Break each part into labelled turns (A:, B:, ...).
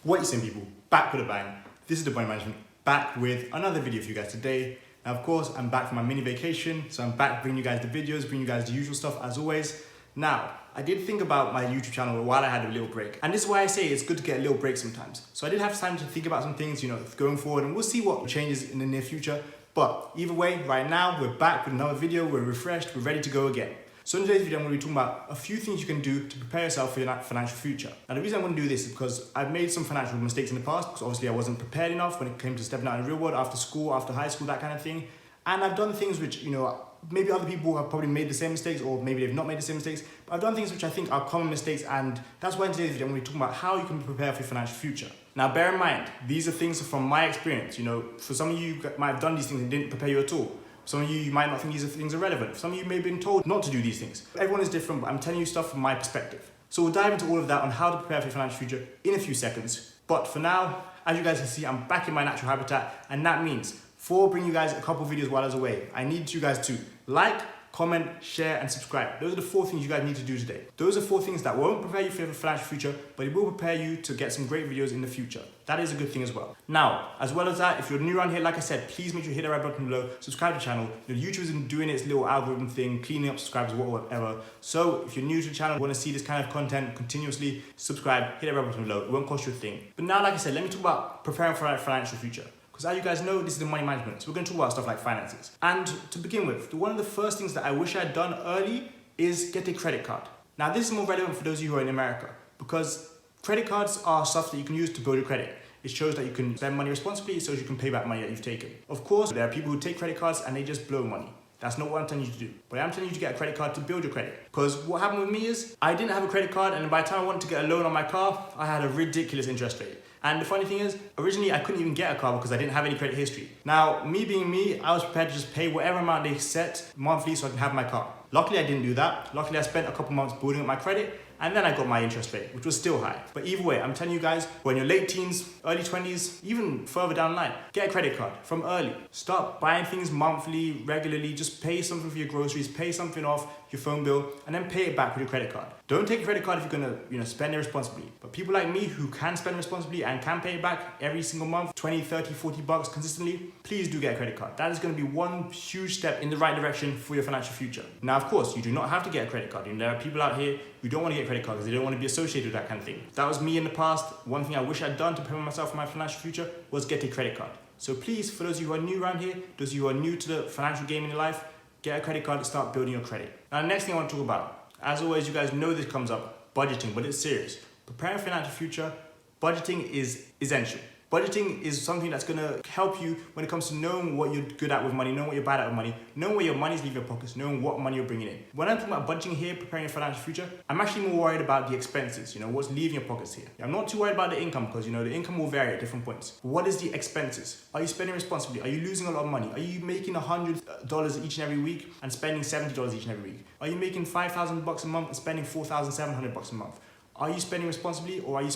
A: What you saying, people? Back with a bang. This is the Money Management, back with another video for you guys today. Now, of course, I'm back from my mini vacation, so I'm back bringing you guys the videos, bringing you guys the usual stuff as always. Now, I did think about my YouTube channel while I had a little break, and this is why I say it's good to get a little break sometimes. So I did have time to think about some things, going forward, and we'll see what changes in the near future. But either way, right now, we're back with another video, we're refreshed, we're ready to go again. So in today's video, I'm going to be talking about a few things you can do to prepare yourself for your financial future. Now, the reason I'm going to do this is because I've made some financial mistakes in the past, because obviously I wasn't prepared enough when it came to stepping out in the real world after school, after high school, that kind of thing. And I've done things which, maybe other people have probably made the same mistakes, or maybe they've not made the same mistakes, but I've done things which I think are common mistakes, and that's why in today's video I'm going to be talking about how you can prepare for your financial future. Now, bear in mind, these are things from my experience. For some of you might have done these things and didn't prepare you at all. Some of you might not think these things are relevant. Some of you may have been told not to do these things. Everyone is different, but I'm telling you stuff from my perspective. So we'll dive into all of that on how to prepare for your financial future in a few seconds. But for now, as you guys can see, I'm back in my natural habitat, and that means before bringing you guys a couple of videos while I was away, I need you guys to like, comment, share, and subscribe. Those are the 4 things you guys need to do today. Those are 4 things that won't prepare you for your financial future, but it will prepare you to get some great videos in the future. That is a good thing as well. Now, as well as that, if you're new around here, like I said, please make sure you hit the red button below, subscribe to the channel. YouTube isn't doing its little algorithm thing, cleaning up subscribers, whatever. So if you're new to the channel, want to see this kind of content continuously, subscribe, hit the red button below. It won't cost you a thing. But now, like I said, let me talk about preparing for our financial future. Because as you guys know, this is the money management. So we're going to talk about stuff like finances. And to begin with, one of the first things that I wish I had done early is get a credit card. Now, this is more relevant for those of you who are in America, because credit cards are stuff that you can use to build your credit. It shows that you can spend money responsibly, so you can pay back money that you've taken. Of course, there are people who take credit cards and they just blow money. That's not what I'm telling you to do. But I'm telling you to get a credit card to build your credit. Because what happened with me is, I didn't have a credit card, and by the time I wanted to get a loan on my car, I had a ridiculous interest rate. And the funny thing is, originally I couldn't even get a car because I didn't have any credit history. Now, me being me, I was prepared to just pay whatever amount they set monthly so I can have my car. Luckily, I didn't do that. Luckily, I spent a couple months building up my credit, and then I got my interest rate, which was still high. But either way, I'm telling you guys, when you're late teens, early 20s, even further down the line, get a credit card from early. Start buying things monthly, regularly. Just pay something for your groceries, pay something off your phone bill, and then pay it back with your credit card. Don't take a credit card if you're gonna spend it responsibly. But people like me who can spend responsibly and can pay it back every single month, 20, 30, 40 bucks consistently, please do get a credit card. That is gonna be one huge step in the right direction for your financial future. Now, of course, you do not have to get a credit card. There are people out here who don't want to get a credit card because they don't want to be associated with that kind of thing. That was me in the past. One thing I wish I'd done to prepare myself for my financial future was get a credit card. So please, for those of you who are new around here, those of you who are new to the financial game in your life, get a credit card to start building your credit. Now, the next thing I want to talk about, as always, you guys know this comes up, budgeting, but it's serious. Preparing for financial future, budgeting is essential. Budgeting is something that's going to help you when it comes to knowing what you're good at with money, knowing what you're bad at with money, knowing where your money's leaving your pockets, knowing what money you're bringing in. When I'm talking about budgeting here, preparing your financial future, I'm actually more worried about the expenses, what's leaving your pockets here. I'm not too worried about the income because, the income will vary at different points. But what is the expenses? Are you spending responsibly? Are you losing a lot of money? Are you making $100 each and every week and spending $70 each and every week? Are you making $5,000 a month and spending $4,700 a month? Are you spending responsibly, or are you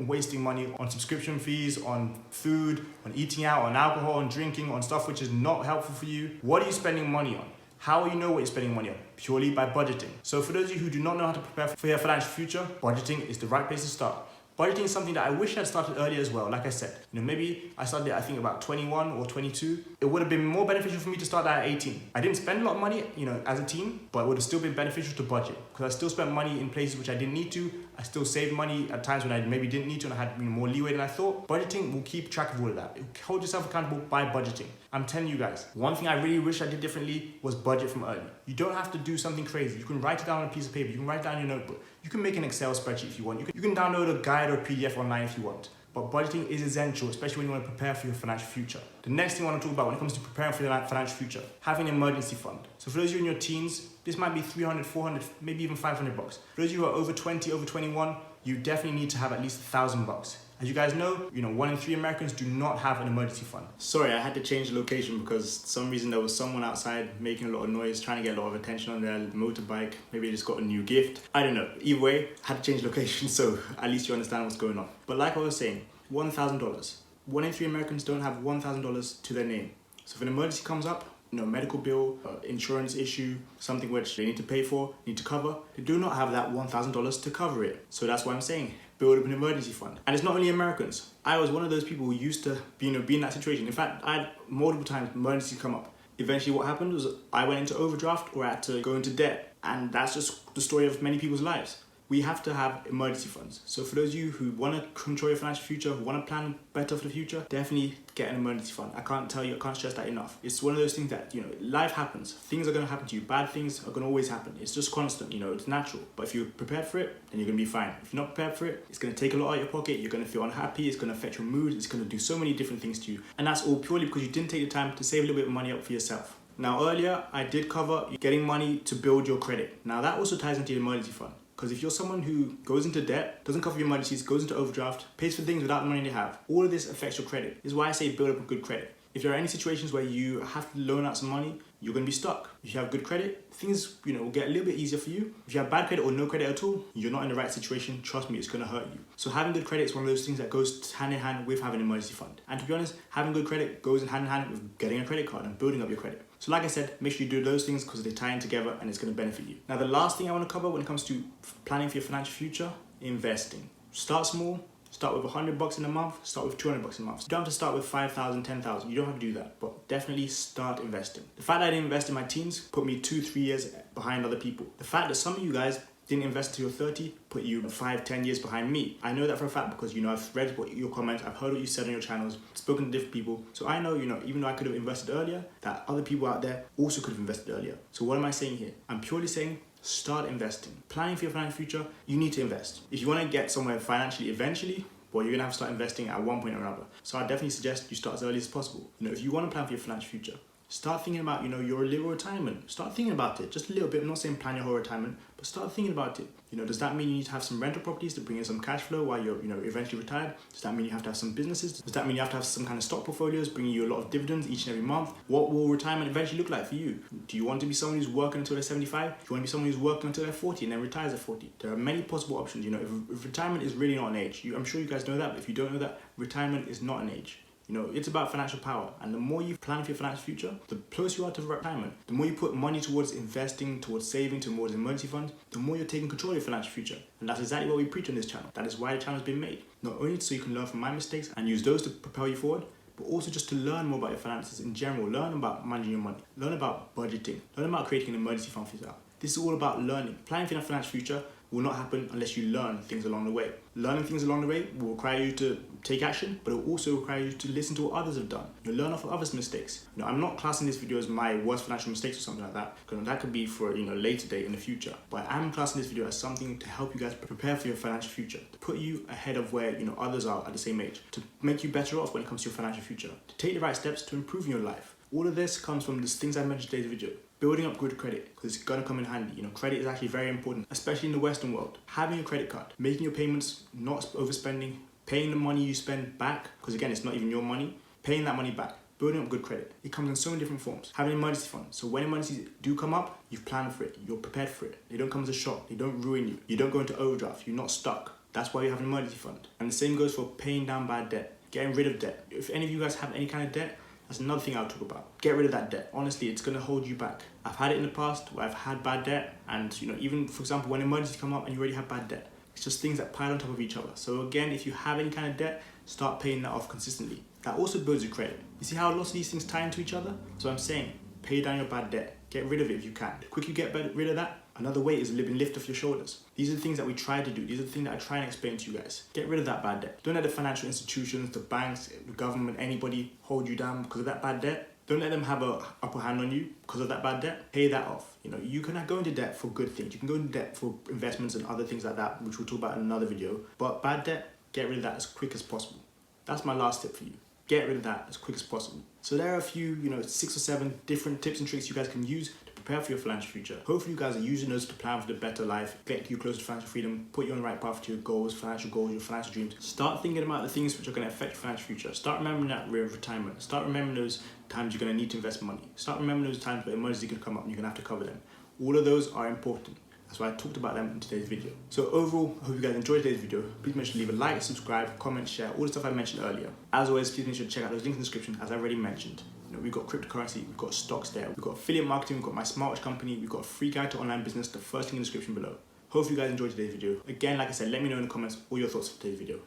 A: wasting money on subscription fees, on food, on eating out, on alcohol, on drinking, on stuff which is not helpful for you? What are you spending money on? How will you know what you're spending money on? Purely by budgeting. So for those of you who do not know how to prepare for your financial future, budgeting is the right place to start. Budgeting is something that I wish I'd started earlier as well. Like I said, maybe I started I think about 21 or 22. It would have been more beneficial for me to start that at 18. I didn't spend a lot of money, as a teen, but it would have still been beneficial to budget because I still spent money in places which I didn't need to. I still saved money at times when I maybe didn't need to, and I had more leeway than I thought. Budgeting will keep track of all of that. Hold yourself accountable by budgeting. I'm telling you guys, one thing I really wish I did differently was budget from early. You don't have to do something crazy. You can write it down on a piece of paper. You can write it down in your notebook. You can make an Excel spreadsheet if you want. You can download a guide or a PDF online if you want. But budgeting is essential, especially when you want to prepare for your financial future. The next thing I want to talk about when it comes to preparing for your financial future, having an emergency fund. So for those of you in your teens, this might be 300, 400, maybe even 500 bucks. For those of you who are over 20, over 21, you definitely need to have at least 1,000 bucks. As you guys know, 1 in 3 Americans do not have an emergency fund. Sorry, I had to change the location because for some reason there was someone outside making a lot of noise, trying to get a lot of attention on their motorbike. Maybe they just got a new gift. I don't know. Either way, I had to change location, so at least you understand what's going on. But like I was saying, $1,000. 1 in 3 Americans don't have $1,000 to their name. So if an emergency comes up, medical bill, insurance issue, something which they need to pay for, need to cover, they do not have that $1,000 to cover it. So that's why I'm saying, build up an emergency fund. And it's not only Americans. I was one of those people who used to be in that situation. In fact, I had multiple times emergencies come up. Eventually what happened was I went into overdraft or I had to go into debt. And that's just the story of many people's lives. We have to have emergency funds. So for those of you who want to control your financial future, who want to plan better for the future, definitely get an emergency fund. I can't stress that enough. It's one of those things that, life happens. Things are going to happen to you. Bad things are going to always happen. It's just constant, it's natural. But if you're prepared for it, then you're going to be fine. If you're not prepared for it, it's going to take a lot out of your pocket. You're going to feel unhappy. It's going to affect your mood. It's going to do so many different things to you. And that's all purely because you didn't take the time to save a little bit of money up for yourself. Now earlier, I did cover getting money to build your credit. Now that also ties into your emergency fund. Because if you're someone who goes into debt, doesn't cover your emergencies, goes into overdraft, pays for things without the money they have, all of this affects your credit. This is why I say build up a good credit. If there are any situations where you have to loan out some money, you're going to be stuck. If you have good credit, things will get a little bit easier for you. If you have bad credit or no credit at all, you're not in the right situation. Trust me, it's going to hurt you. So having good credit is one of those things that goes hand in hand with having an emergency fund. And to be honest, having good credit goes hand in hand with getting a credit card and building up your credit. So like I said, make sure you do those things because they tie in together and it's going to benefit you. Now the last thing I want to cover when it comes to planning for your financial future, investing. Start small. Start with $100 in a month, start with $200 a month. You don't have to start with 5,000, 10,000. You don't have to do that, but definitely start investing. The fact that I didn't invest in my teens put me 2-3 years behind other people. The fact that some of you guys didn't invest until you're 30 put you 5-10 years behind me. I know that for a fact because I've read your comments, I've heard what you said on your channels, spoken to different people. So I know, even though I could have invested earlier, that other people out there also could have invested earlier. So what am I saying here? I'm purely saying start investing. Planning for your financial future, you need to invest. If you want to get somewhere financially eventually, well, you're going to have to start investing at one point or another. So I definitely suggest you start as early as possible. If you want to plan for your financial future, start thinking about, your little retirement. Start thinking about it just a little bit. I'm not saying plan your whole retirement, but start thinking about it. Does that mean you need to have some rental properties to bring in some cash flow while you're, eventually retired? Does that mean you have to have some businesses? Does that mean you have to have some kind of stock portfolios bringing you a lot of dividends each and every month? What will retirement eventually look like for you? Do you want to be someone who's working until they're 75? Do you want to be someone who's working until they're 40 and then retires at 40? There are many possible options. If retirement is really not an age, I'm sure you guys know that, but if you don't know that, retirement is not an age. It's about financial power. And the more you plan for your financial future, the closer you are to retirement. The more you put money towards investing, towards saving, towards emergency funds, the more you're taking control of your financial future. And that's exactly what we preach on this channel. That is why the channel has been made. Not only so you can learn from my mistakes and use those to propel you forward, but also just to learn more about your finances in general. Learn about managing your money. Learn about budgeting. Learn about creating an emergency fund for yourself. This is all about learning. Planning for your financial future will not happen unless you learn things along the way. Learning things along the way will require you to take action, but it will also require you to listen to what others have done. Learn off of others' mistakes. I'm not classing this video as my worst financial mistakes or something like that, because that could be for later date in the future. But I'm classing this video as something to help you guys prepare for your financial future, to put you ahead of where others are at the same age, to make you better off when it comes to your financial future, to take the right steps to improve your life. All of this comes from the things I mentioned in today's video. Building up good credit, because it's going to come in handy. Credit is actually very important, especially in the Western world. Having a credit card, making your payments, not overspending, paying the money you spend back, because again, it's not even your money, paying that money back. Building up good credit. It comes in so many different forms. Having an emergency fund. So when emergencies do come up, you've planned for it. You're prepared for it. They don't come as a shock. They don't ruin you. You don't go into overdraft. You're not stuck. That's why you have an emergency fund. And the same goes for paying down bad debt. Getting rid of debt. If any of you guys have any kind of debt, that's another thing I'll talk about. Get rid of that debt. Honestly, it's going to hold you back. I've had it in the past where I've had bad debt, and even for example, when emergencies come up and you already have bad debt, it's just things that pile on top of each other. So again, if you have any kind of debt, start paying that off consistently. That also builds your credit. You see how lots of these things tie into each other? So I'm saying, pay down your bad debt. Get rid of it if you can. The quicker you get rid of that, another weight is lift off your shoulders. These are the things that we try to do. These are the things that I try and explain to you guys. Get rid of that bad debt. Don't let the financial institutions, the banks, the government, anybody hold you down because of that bad debt. Don't let them have an upper hand on you because of that bad debt. Pay that off. You can go into debt for good things. You can go into debt for investments and other things like that, which we'll talk about in another video. But bad debt, get rid of that as quick as possible. That's my last tip for you. Get rid of that as quick as possible. So there are a few, 6 or 7 different tips and tricks you guys can use to prepare for your financial future. Hopefully you guys are using those to plan for the better life, get you closer to financial freedom, put you on the right path to your goals, your financial dreams. Start thinking about the things which are going to affect your financial future. Start remembering that retirement. Start remembering those times you're going to need to invest money. Start remembering those times where emergency could come up and you're going to have to cover them. All of those are important. That's why I talked about them in today's video. So overall, I hope you guys enjoyed today's video. Please make sure to leave a like, subscribe, comment, share, all the stuff I mentioned earlier. As always, please make sure to check out those links in the description, as I already mentioned. We've got cryptocurrency, we've got stocks there, we've got affiliate marketing, we've got my smartwatch company, we've got a free guide to online business, the first link in the description below. Hope you guys enjoyed today's video. Again, like I said, let me know in the comments all your thoughts for today's video.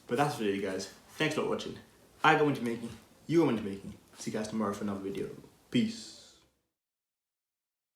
A: But that's for today, guys. Thanks a lot for watching. I go into making, you go into making. See you guys tomorrow for another video. Peace.